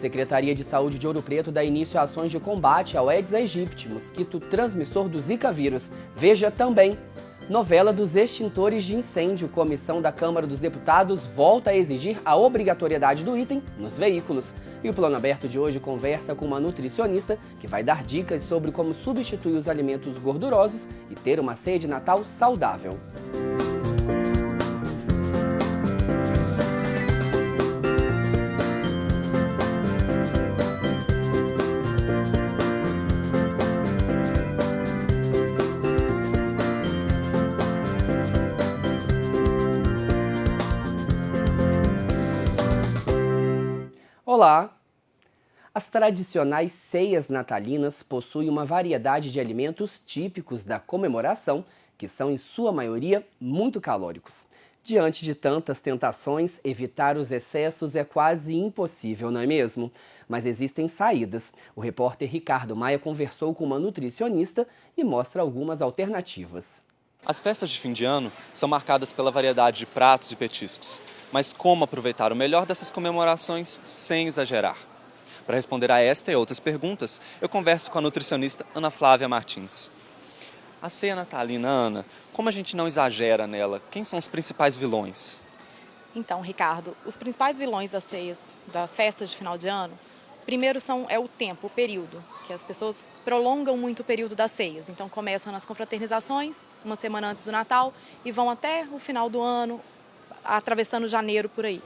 Secretaria de Saúde de Ouro Preto dá início a ações de combate ao Aedes aegypti, mosquito transmissor do Zika vírus. Veja também. Novela dos extintores de incêndio. Comissão da Câmara dos Deputados volta a exigir a obrigatoriedade do item nos veículos. E o Plano Aberto de hoje conversa com uma nutricionista que vai dar dicas sobre como substituir os alimentos gordurosos e ter uma ceia de Natal saudável. Olá! As tradicionais ceias natalinas possuem uma variedade de alimentos típicos da comemoração, que são, em sua maioria, muito calóricos. Diante de tantas tentações, evitar os excessos é quase impossível, não é mesmo? Mas existem saídas. O repórter Ricardo Maia conversou com uma nutricionista e mostra algumas alternativas. As festas de fim de ano são marcadas pela variedade de pratos e petiscos. Mas como aproveitar o melhor dessas comemorações sem exagerar? Para responder a esta e outras perguntas, eu converso com a nutricionista Ana Flávia Martins. A ceia natalina, Ana, como a gente não exagera nela? Quem são os principais vilões? Então, Ricardo, os principais vilões das ceias, das festas de final de ano, primeiro é o tempo, o período, que as pessoas prolongam muito o período das ceias. Então, começam nas confraternizações, uma semana antes do Natal, e vão até o final do ano, atravessando janeiro por aí.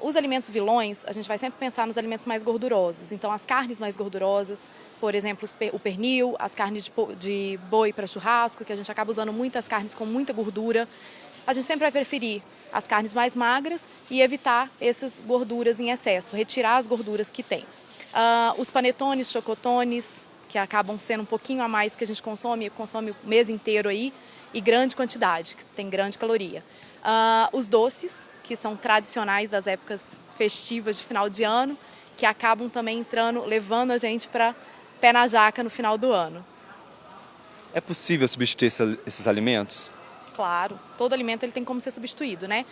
Os alimentos vilões, a gente vai sempre pensar nos alimentos mais gordurosos. Então, as carnes mais gordurosas, por exemplo, o pernil, as carnes de boi para churrasco, que a gente acaba usando muitas carnes com muita gordura. A gente sempre vai preferir as carnes mais magras e evitar essas gorduras em excesso, retirar as gorduras que tem. Os panetones, chocotones, que acabam sendo um pouquinho a mais que a gente consome o mês inteiro aí, e grande quantidade, que tem grande caloria. Os doces, que são tradicionais das épocas festivas de final de ano, que acabam também levando a gente para pé na jaca no final do ano. É possível substituir esses alimentos? Claro, todo alimento ele tem como ser substituído, né?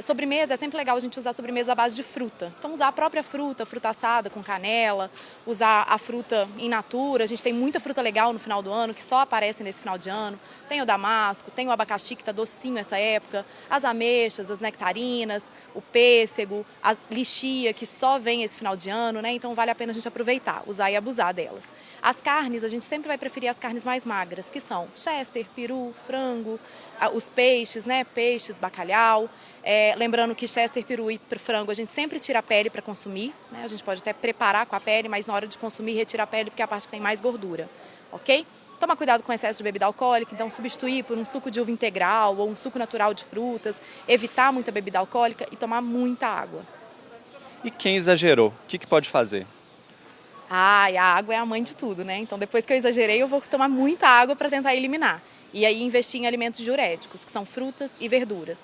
Sobremesa, é sempre legal a gente usar sobremesa à base de fruta. Então, usar a própria fruta assada com canela, usar a fruta in natura. A gente tem muita fruta legal no final do ano, que só aparece nesse final de ano. Tem o damasco, tem o abacaxi, que está docinho essa época, as ameixas, as nectarinas, o pêssego, a lixia, que só vem esse final de ano, né? Então, vale a pena a gente aproveitar, usar e abusar delas. As carnes, a gente sempre vai preferir as carnes mais magras, que são chester, peru, frango, os peixes, né? Peixes, bacalhau. Lembrando que chester, peru e frango a gente sempre tira a pele para consumir, né? A gente pode até preparar com a pele, mas na hora de consumir retira a pele porque é a parte que tem mais gordura, ok? Toma cuidado com o excesso de bebida alcoólica, então substituir por um suco de uva integral ou um suco natural de frutas, evitar muita bebida alcoólica e tomar muita água. E quem exagerou, o que pode fazer? E a água é a mãe de tudo, né? Então depois que eu exagerei eu vou tomar muita água para tentar eliminar. E aí investir em alimentos diuréticos, que são frutas e verduras.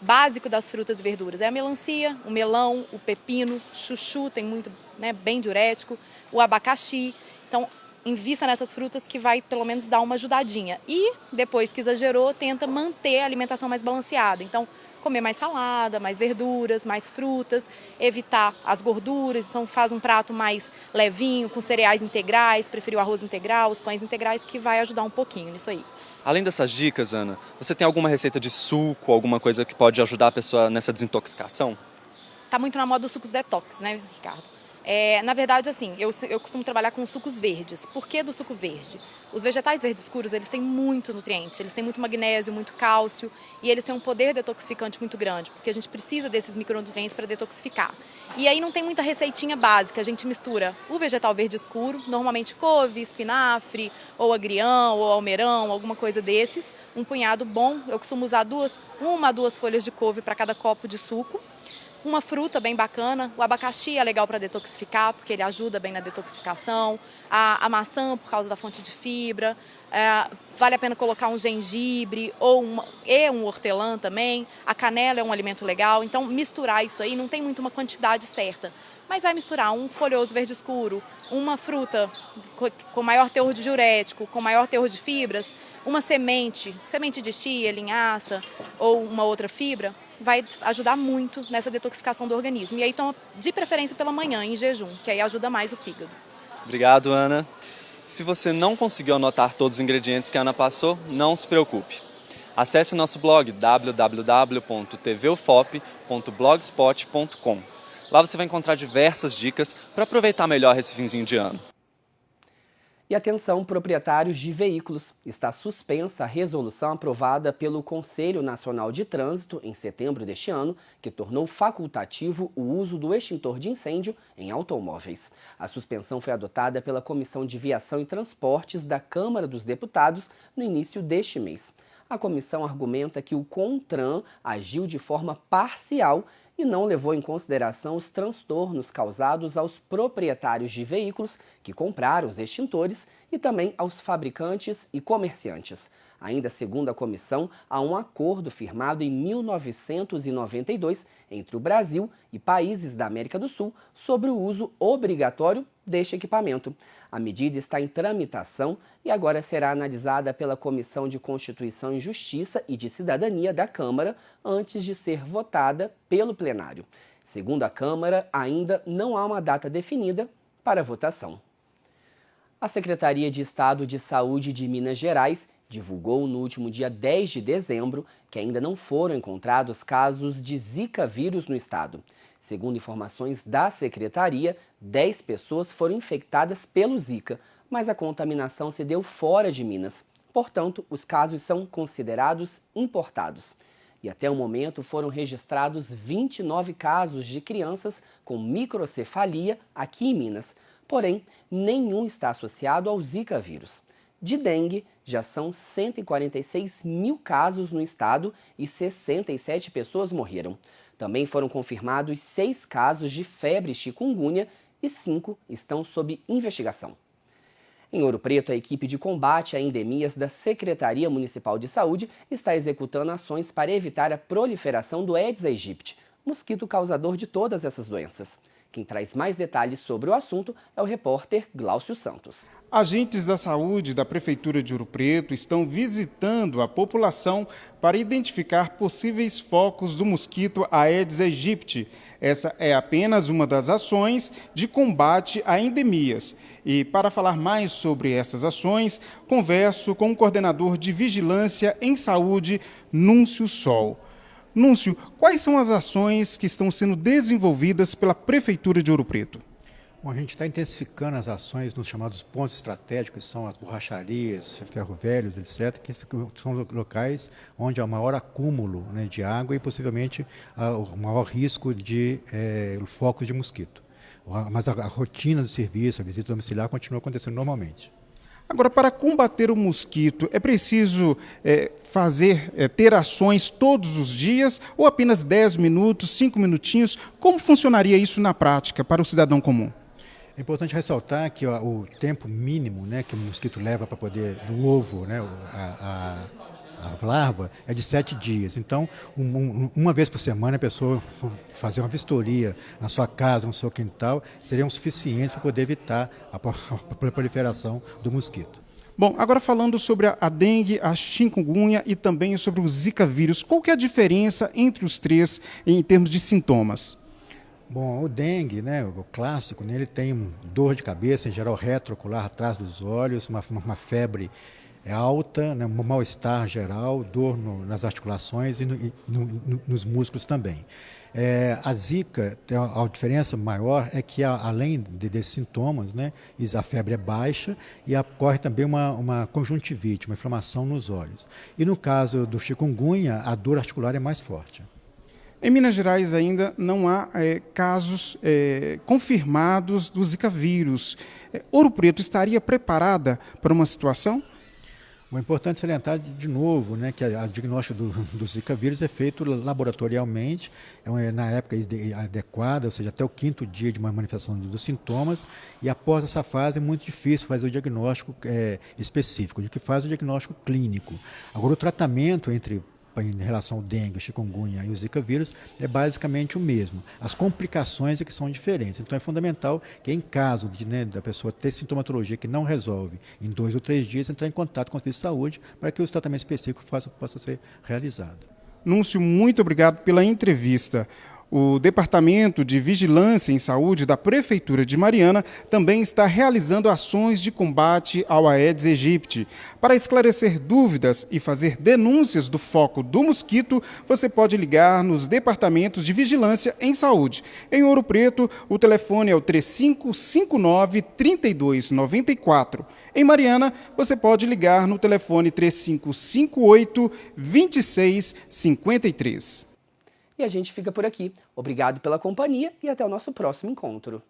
Básico das frutas e verduras é a melancia, o melão, o pepino, chuchu tem muito, né, bem diurético, o abacaxi. Então, invista nessas frutas que vai pelo menos dar uma ajudadinha. E depois que exagerou, tenta manter a alimentação mais balanceada. Então, comer mais salada, mais verduras, mais frutas, evitar as gorduras. Então, faz um prato mais levinho, com cereais integrais, preferir o arroz integral, os pães integrais, que vai ajudar um pouquinho nisso aí. Além dessas dicas, Ana, você tem alguma receita de suco, alguma coisa que pode ajudar a pessoa nessa desintoxicação? Tá muito na moda os sucos detox, né, Ricardo? Na verdade, assim, eu costumo trabalhar com sucos verdes. Por que do suco verde? Os vegetais verdes escuros, eles têm muito nutriente, eles têm muito magnésio, muito cálcio e eles têm um poder detoxificante muito grande, porque a gente precisa desses micronutrientes para detoxificar. E aí não tem muita receitinha básica, a gente mistura o vegetal verde escuro, normalmente couve, espinafre, ou agrião, ou almeirão, alguma coisa desses, um punhado bom. Eu costumo usar uma a duas folhas de couve para cada copo de suco. Uma fruta bem bacana, o abacaxi é legal para detoxificar, porque ele ajuda bem na detoxificação, a maçã por causa da fonte de fibra, vale a pena colocar um gengibre ou um hortelã também, a canela é um alimento legal, então misturar isso aí não tem muito uma quantidade certa, mas vai misturar um folhoso verde escuro, uma fruta com maior teor de diurético, com maior teor de fibras, uma semente de chia, linhaça ou uma outra fibra, vai ajudar muito nessa detoxificação do organismo. E aí toma de preferência pela manhã, em jejum, que aí ajuda mais o fígado. Obrigado, Ana. Se você não conseguiu anotar todos os ingredientes que a Ana passou, não se preocupe. Acesse o nosso blog www.tvufop.blogspot.com. Lá você vai encontrar diversas dicas para aproveitar melhor esse finzinho de ano. E atenção, proprietários de veículos. Está suspensa a resolução aprovada pelo Conselho Nacional de Trânsito em setembro deste ano, que tornou facultativo o uso do extintor de incêndio em automóveis. A suspensão foi adotada pela Comissão de Viação e Transportes da Câmara dos Deputados no início deste mês. A comissão argumenta que o CONTRAN agiu de forma parcial e não levou em consideração os transtornos causados aos proprietários de veículos que compraram os extintores e também aos fabricantes e comerciantes. Ainda segundo a comissão, há um acordo firmado em 1992 entre o Brasil e países da América do Sul sobre o uso obrigatório deste equipamento. A medida está em tramitação e agora será analisada pela Comissão de Constituição e Justiça e de Cidadania da Câmara antes de ser votada pelo plenário. Segundo a Câmara, ainda não há uma data definida para a votação. A Secretaria de Estado de Saúde de Minas Gerais divulgou no último dia 10 de dezembro que ainda não foram encontrados casos de Zika vírus no estado. Segundo informações da Secretaria, 10 pessoas foram infectadas pelo Zika, mas a contaminação se deu fora de Minas. Portanto, os casos são considerados importados. E até o momento foram registrados 29 casos de crianças com microcefalia aqui em Minas. Porém, nenhum está associado ao Zika vírus. De dengue, já são 146 mil casos no estado e 67 pessoas morreram. Também foram confirmados 6 casos de febre chikungunya e 5 estão sob investigação. Em Ouro Preto, a equipe de combate a endemias da Secretaria Municipal de Saúde está executando ações para evitar a proliferação do Aedes aegypti, mosquito causador de todas essas doenças. Quem traz mais detalhes sobre o assunto é o repórter Glaucio Santos. Agentes da saúde da Prefeitura de Ouro Preto estão visitando a população para identificar possíveis focos do mosquito Aedes aegypti. Essa é apenas uma das ações de combate a endemias. E para falar mais sobre essas ações, converso com o coordenador de Vigilância em Saúde, Núncio Sol. Núncio, quais são as ações que estão sendo desenvolvidas pela Prefeitura de Ouro Preto? Bom, a gente está intensificando as ações nos chamados pontos estratégicos, que são as borracharias, ferro-velhos, etc., que são locais onde há o maior acúmulo, né, de água e possivelmente o maior risco de focos de mosquito. Mas a rotina do serviço, a visita domiciliar, continua acontecendo normalmente. Agora, para combater o mosquito, é preciso ter ações todos os dias ou apenas 10 minutos, 5 minutinhos? Como funcionaria isso na prática para o cidadão comum? É importante ressaltar que o tempo mínimo, né, que o mosquito leva para poder, do ovo, né, a larva, é de 7 dias. Então, uma vez por semana, a pessoa fazer uma vistoria na sua casa, no seu quintal, seriam suficientes para poder evitar a proliferação do mosquito. Bom, agora falando sobre a dengue, a chikungunya e também sobre o Zika vírus, qual que é a diferença entre os três em termos de sintomas? Bom, o dengue, né, o clássico, né, ele tem dor de cabeça, em geral retroocular, atrás dos olhos, uma febre alta, né, um mal-estar geral, dor nas articulações e nos músculos também. A Zika, a diferença maior é que, além desses sintomas, né, a febre é baixa e ocorre também uma conjuntivite, uma inflamação nos olhos. E no caso do chikungunya, a dor articular é mais forte. Em Minas Gerais ainda não há casos confirmados do Zika vírus. Ouro Preto estaria preparada para uma situação? É importante salientar de novo, né, que o diagnóstico do Zika vírus é feito laboratorialmente, na época adequada, ou seja, até o 5º dia de uma manifestação dos sintomas, e após essa fase é muito difícil fazer o diagnóstico específico, de que faz o diagnóstico clínico. Agora, o tratamento em relação ao dengue, o chikungunya e o Zika vírus é basicamente o mesmo. As complicações é que são diferentes. Então é fundamental que, em caso da pessoa ter sintomatologia que não resolve em 2 ou 3 dias, entrar em contato com o serviço de saúde para que o tratamento específico possa ser realizado. Núncio, muito obrigado pela entrevista. O Departamento de Vigilância em Saúde da Prefeitura de Mariana também está realizando ações de combate ao Aedes aegypti. Para esclarecer dúvidas e fazer denúncias do foco do mosquito, você pode ligar nos Departamentos de Vigilância em Saúde. Em Ouro Preto, o telefone é o 3559-3294. Em Mariana, você pode ligar no telefone 3558-2653. E a gente fica por aqui. Obrigado pela companhia e até o nosso próximo encontro.